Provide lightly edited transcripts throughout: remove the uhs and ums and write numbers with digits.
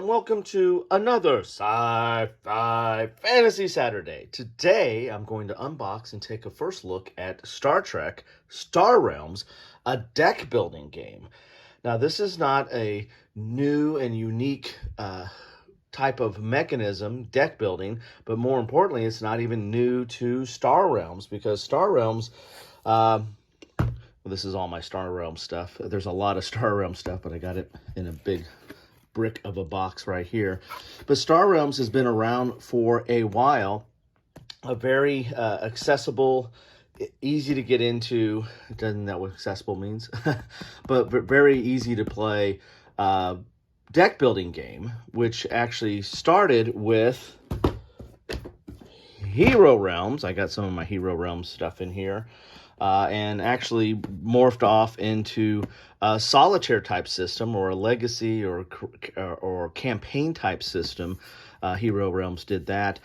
welcome to another Sci-Fi Fantasy Saturday. Today, I'm going to unbox and take a first look at Star Trek Star Realms, a deck building game. Now, this is not a new and unique type of mechanism, deck building, but more importantly, it's not even new to Star Realms, because Star Realms, well, this is all my Star Realms stuff. There's a lot of Star Realms stuff, but I got it in a big brick of a box right here. But Star Realms has been around for a while. A very accessible, easy to get into. Doesn't know what accessible means, but very easy to play deck building game, which actually started with Hero Realms. I got some of my Hero Realms stuff in here. And actually morphed off into a solitaire type system, or a legacy or campaign type system. Hero Realms did that.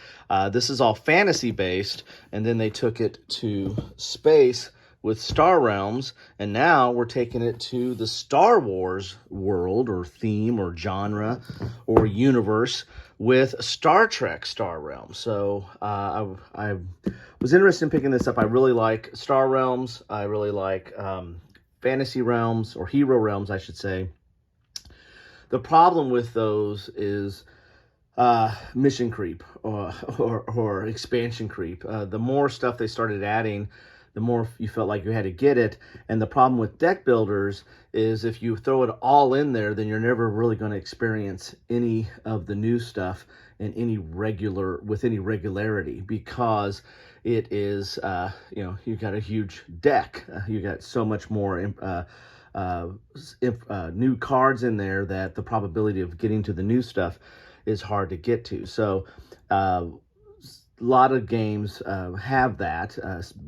This is all fantasy based, and then they took it to space with Star Realms, and now we're taking it to the Star Wars world or theme or genre or universe with Star Trek Star Realms. So I was interested in picking this up. I really like Star Realms. I really like Fantasy Realms, or Hero Realms, I should say. The problem with those is mission creep or expansion creep. The more stuff they started adding, the more you felt like you had to get it. And the problem with deck builders is if you throw it all in there, then you're never really going to experience any of the new stuff in any regularity, because it is, you've got a huge deck. You got so much more new cards in there that the probability of getting to the new stuff is hard to get to. So a lot of games have that.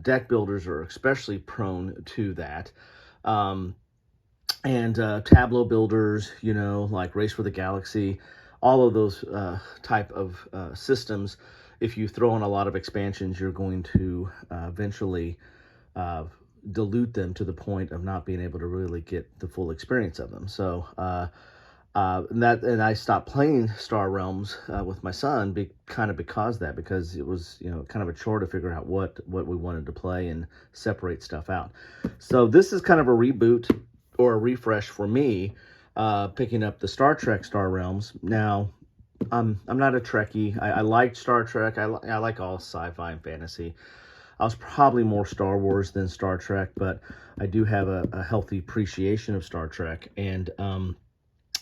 Deck builders are especially prone to that. And tableau builders, like Race for the Galaxy, all of those type of systems, if you throw in a lot of expansions, you're going to eventually dilute them to the point of not being able to really get the full experience of them. So and I stopped playing Star Realms with my son because it was kind of a chore to figure out what we wanted to play and separate stuff out. So this is kind of a reboot or a refresh for me, picking up the Star Trek Star Realms. Now, I'm not a Trekkie. I liked Star Trek. I like all sci-fi and fantasy. I was probably more Star Wars than Star Trek, but I do have a healthy appreciation of Star Trek. And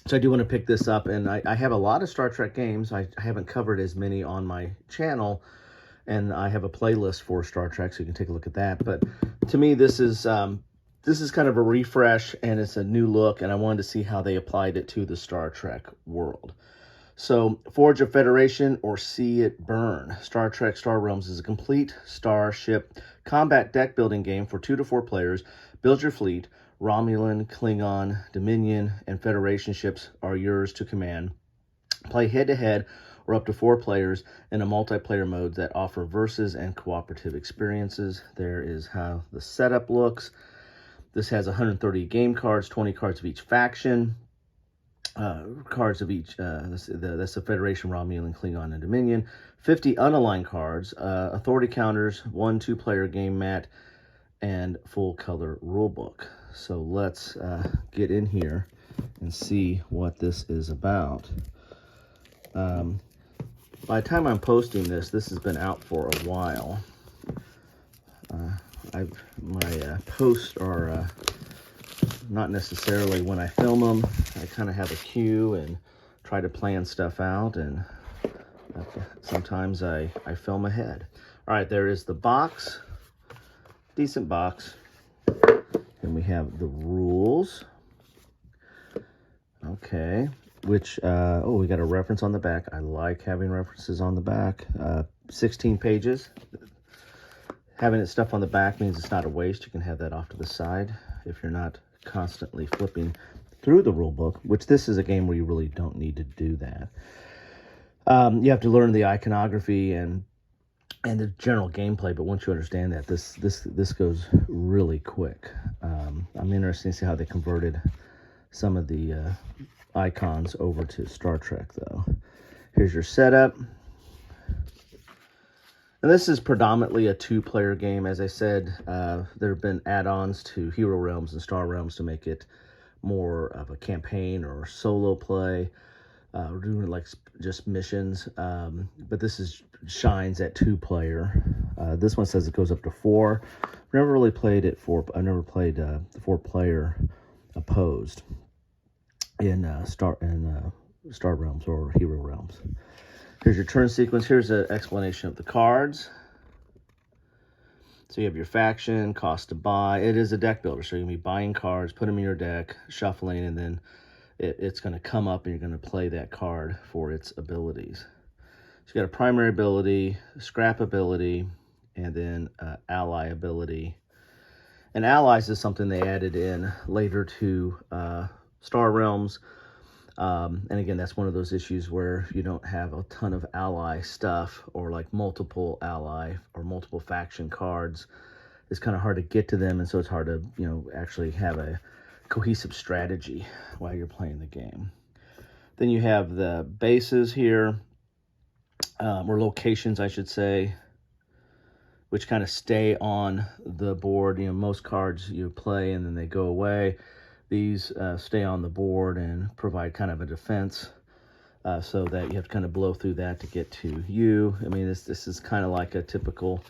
so I do want to pick this up, and I have a lot of Star Trek games. I haven't covered as many on my channel, and I have a playlist for Star Trek, so you can take a look at that. But to me, this is kind of a refresh, and it's a new look, and I wanted to see how they applied it to the Star Trek world. So, Forge of Federation or See It Burn. Star Trek Star Realms is a complete starship combat deck building game for 2 to 4 players. Build your fleet. Romulan, Klingon, Dominion, and Federation ships are yours to command. Play head-to-head or up to 4 players in a multiplayer mode that offer versus and cooperative experiences. There is how the setup looks. This has 130 game cards, 20 cards of each faction. Cards of each, that's the Federation, Romulan, Klingon, and Dominion. 50 unaligned cards, authority counters, 1 2-player game mat, and full color rulebook. So let's get in here and see what this is about. By the time I'm posting this has been out for a while. My posts are not necessarily when I film them. I kind of have a queue and try to plan stuff out, and sometimes I film ahead. All right, there is the box. Decent box. And we have the rules. Okay, which, we got a reference on the back. I like having references on the back. 16 pages. Having stuff on the back means it's not a waste. You can have that off to the side if you're not constantly flipping through the rule book, which this is a game where you really don't need to do that. You have to learn the iconography and the general gameplay, but once you understand that, this goes really quick. I'm interested to see how they converted some of the icons over to Star Trek, though. Here's your setup. And this is predominantly a 2-player game. As I said, there have been add-ons to Hero Realms and Star Realms to make it more of a campaign or solo play. We're doing like just missions, but this shines at 2-player. This one says it goes up to 4. I've never really played it I've never played the 4-player opposed in Star Realms or Hero Realms. Here's your turn sequence. Here's an explanation of the cards. So you have your faction, cost to buy. It is a deck builder, so you're going to be buying cards, put them in your deck, shuffling, and then it's going to come up and you're going to play that card for its abilities. So you got a primary ability, scrap ability, and then ally ability. And allies is something they added in later to Star Realms. And again, that's one of those issues where you don't have a ton of ally stuff or like multiple ally or multiple faction cards. It's kind of hard to get to them, and so it's hard to, actually have a cohesive strategy while you're playing the game. Then you have the bases here, or locations, I should say, which kind of stay on the board. Most cards you play and then they go away. These stay on the board and provide kind of a defense, so that you have to kind of blow through that to get to you. I mean, this is kind of like a typical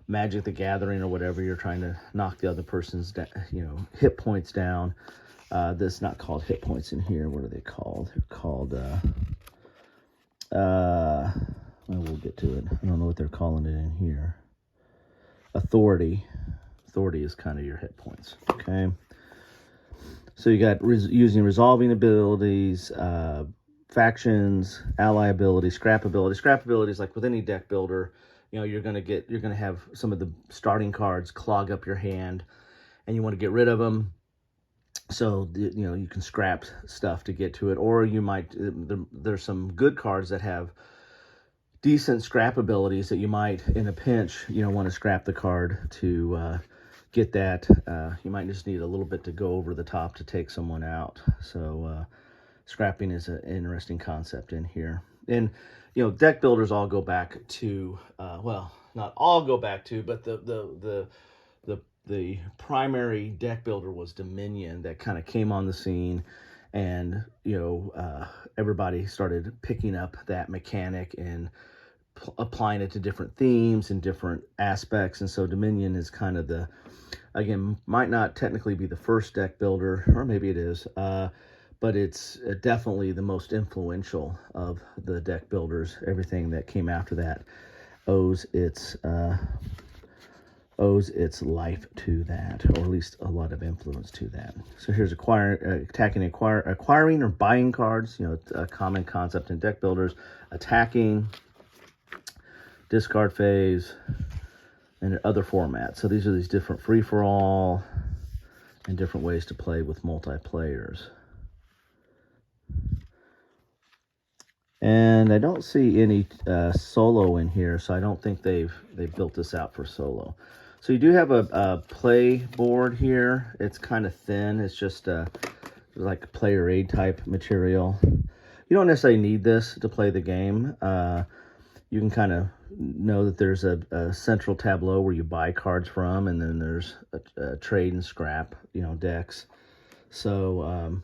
Magic the Gathering or whatever. You're trying to knock the other person's hit points down. This is not called hit points in here. What are they called? They're called we'll get to it. I don't know what they're calling it in here. Authority. Authority is kind of your hit points. Okay. So you got using resolving abilities, factions, ally ability, scrap ability. Scrap ability is like with any deck builder, you're gonna have some of the starting cards clog up your hand, and you want to get rid of them. So you can scrap stuff to get to it, or you might there's some good cards that have decent scrap abilities that you might, in a pinch, want to scrap the card to get that. You might just need a little bit to go over the top to take someone out. So scrapping is an interesting concept in here. And deck builders all go back to well, not all go back to, but the primary deck builder was Dominion, that kind of came on the scene, and everybody started picking up that mechanic and applying it to different themes and different aspects. And so Dominion is kind of again, might not technically be the first deck builder, or maybe it is, but it's definitely the most influential of the deck builders. Everything that came after that owes its life to that, or at least a lot of influence to that. So here's acquiring or buying cards. A common concept in deck builders. Attacking, discard phase, and other formats. So these are these different free-for-all and different ways to play with multiplayers. And I don't see any solo in here, so I don't think they've built this out for solo. So you do have a play board here. It's kind of thin. It's just like player aid type material. You don't necessarily need this to play the game. You can kind of know that there's a central tableau where you buy cards from, and then there's a trade and scrap, decks. So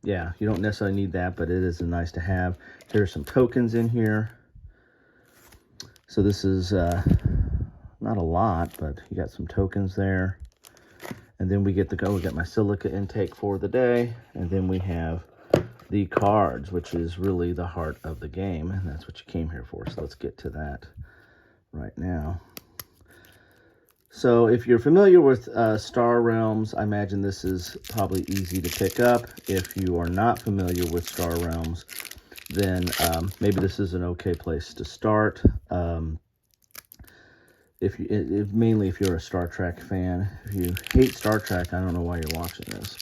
yeah, you don't necessarily need that, but it is nice to have. There's some tokens in here. So this is not a lot, but you got some tokens there. And then we get we got my silica intake for the day, and then we have the cards, which is really the heart of the game, and that's what you came here for. So let's get to that right now. So if you're familiar with Star Realms, I imagine this is probably easy to pick up. If you are not familiar with Star Realms, then maybe this is an okay place to start. Mainly if you're a Star Trek fan. If you hate Star Trek, I don't know why you're watching this,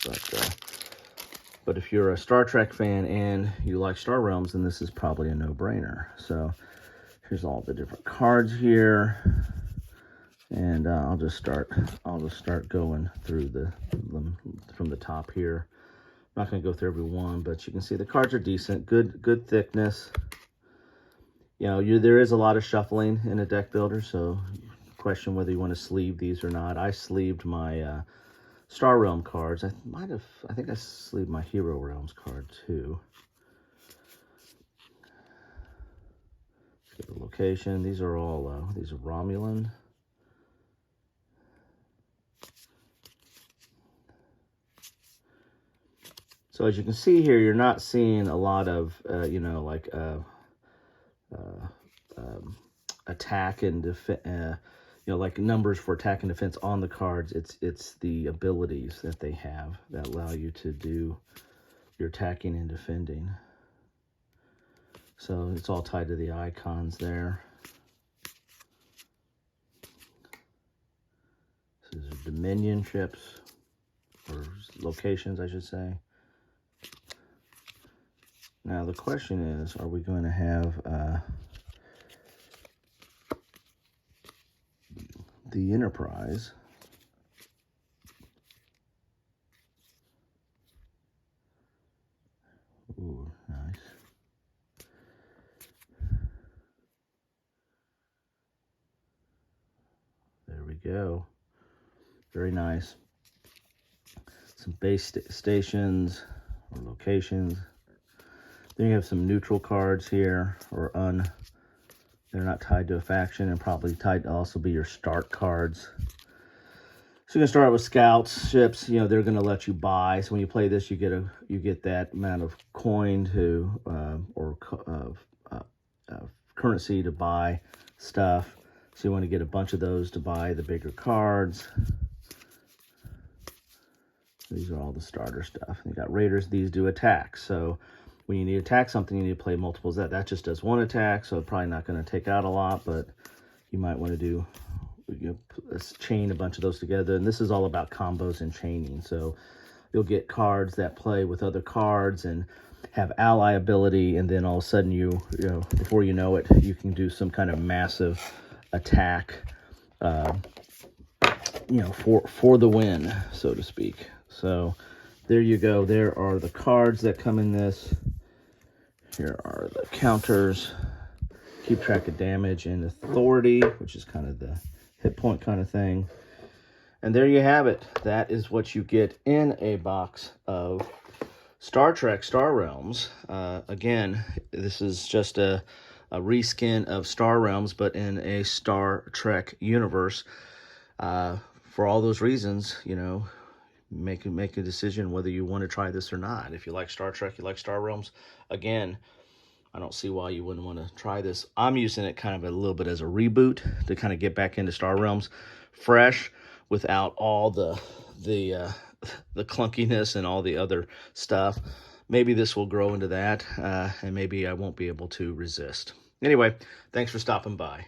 but if you're a Star Trek fan and you like Star Realms, then this is probably a no-brainer. So here's all the different cards here, and I'll just start going through them from the top here. I'm not going to go through every one, but you can see the cards are decent, good thickness. You know, there is a lot of shuffling in a deck builder, so question whether you want to sleeve these or not. I sleeved my Star Realm cards. I think I sleeved my Hero Realms card too. Let's get the location. These are all these are Romulan. So as you can see here, you're not seeing a lot of you know, like attack and defense. You know, like numbers for attack and defense on the cards. It's the abilities that they have that allow you to do your attacking and defending. So it's all tied to the icons there. So these are Dominion ships, or locations, I should say. Now the question is, are we going to have the Enterprise? Ooh, nice. There we go. Very nice. Some base stations or locations. Then you have some neutral cards here, or they're not tied to a faction, and probably tied to also be your start cards. So you're gonna start out with scouts, ships. You know, they're gonna let you buy. So when you play this, you get that amount of coin to currency to buy stuff. So you want to get a bunch of those to buy the bigger cards. These are all the starter stuff. You got raiders. These do attacks. So when you need to attack something, you need to play multiples. That just does one attack, so it's probably not going to take out a lot, but you might want to do, you know, chain a bunch of those together. And this is all about combos and chaining. So you'll get cards that play with other cards and have ally ability, and then all of a sudden you know, before you know it, you can do some kind of massive attack, you know, for the win, so to speak. So there you go. There are the cards that come in this. Here are the counters. Keep track of damage and authority, which is kind of the hit point kind of thing. And there you have it. That is what you get in a box of Star Trek Star Realms. Again, this is just a reskin of Star Realms, but in a Star Trek universe. For all those reasons, you know, make a decision whether you want to try this or not. If you like Star Trek, you like Star Realms, again, I don't see why you wouldn't want to try this. I'm using it kind of a little bit as a reboot to kind of get back into Star Realms fresh, without all the clunkiness and all the other stuff. Maybe this will grow into that, and maybe I won't be able to resist. Anyway, thanks for stopping by.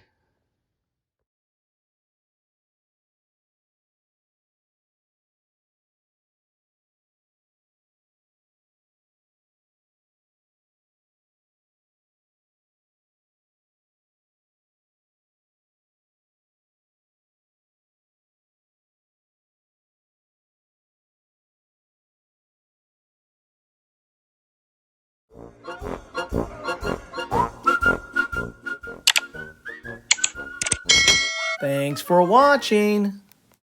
Thanks for watching.